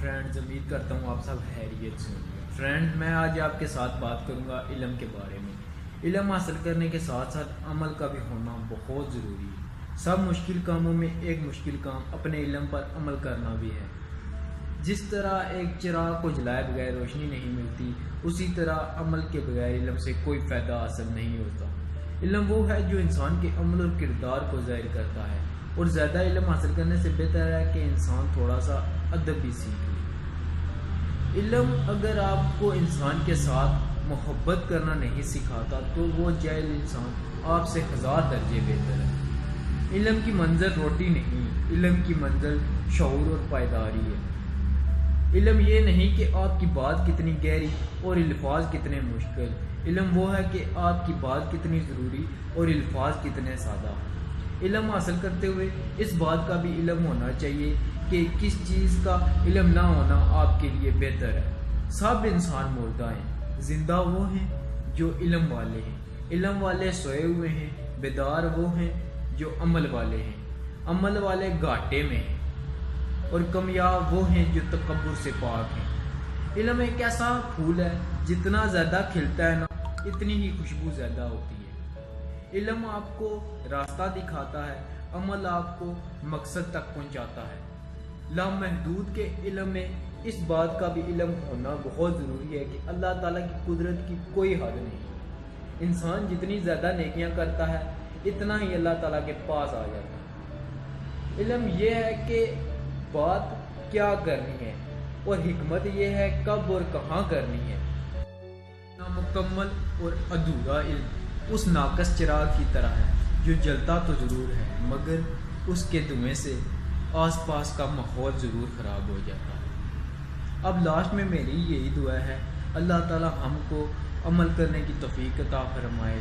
Friends, امید کرتا ہوں آپ سب خیریت سے ہوں گے۔ فرینڈز، میں آج آپ کے ساتھ بات کروں گا علم کے بارے میں۔ علم حاصل کرنے کے ساتھ ساتھ عمل کا بھی ہونا بہت ضروری ہے۔ سب مشکل کاموں میں ایک مشکل کام اپنے علم پر عمل کرنا بھی ہے۔ جس طرح ایک چراغ کو جلائے بغیر روشنی نہیں ملتی، اسی طرح عمل کے بغیر علم سے کوئی فائدہ حاصل نہیں ہوتا۔ علم وہ ہے جو انسان کے عمل اور کردار کو ظاہر کرتا ہے، اور زیادہ علم حاصل کرنے سے بہتر ہے کہ انسان تھوڑا سا ادب بھی سیکھ لے۔ علم اگر آپ کو انسان کے ساتھ محبت کرنا نہیں سکھاتا تو وہ جاہل انسان آپ سے 1000 درجے بہتر ہے۔ علم کی منزل روٹی نہیں، علم کی منزل شعور اور پائیداری ہے۔ علم یہ نہیں کہ آپ کی بات کتنی گہری اور الفاظ کتنے مشکل، علم وہ ہے کہ آپ کی بات کتنی ضروری اور الفاظ کتنے سادہ۔ علم حاصل کرتے ہوئے اس بات کا بھی علم ہونا چاہیے کہ کس چیز کا علم نہ ہونا آپ کے لیے بہتر ہے۔ سب انسان مردہ ہیں، زندہ وہ ہیں جو علم والے ہیں، علم والے سوئے ہوئے ہیں، بیدار وہ ہیں جو عمل والے ہیں، عمل والے گھاٹے میں ہیں، اور کامیاب وہ ہیں جو تکبر سے پاک ہیں۔ علم ایک ایسا پھول ہے، جتنا زیادہ کھلتا ہے نا اتنی ہی خوشبو زیادہ ہوتی ہے۔ علم آپ کو راستہ دکھاتا ہے، عمل آپ کو مقصد تک پہنچاتا ہے۔ لامحدود کے علم میں اس بات کا بھی علم ہونا بہت ضروری ہے کہ اللہ تعالیٰ کی قدرت کی کوئی حد نہیں۔ انسان جتنی زیادہ نیکیاں کرتا ہے اتنا ہی اللہ تعالیٰ کے پاس آ جاتا ہے۔ علم یہ ہے کہ بات کیا کرنی ہے، اور حکمت یہ ہے کب اور کہاں کرنی ہے۔ نامکمل اور ادھورا علم اس ناقص چراغ کی طرح ہے جو جلتا تو ضرور ہے مگر اس کے دھوئیں سے آس پاس کا ماحول ضرور خراب ہو جاتا ہے۔ اب لاسٹ میں میری یہی دعا ہے، اللہ تعالی ہم کو عمل کرنے کی توفیق عطا فرمائے۔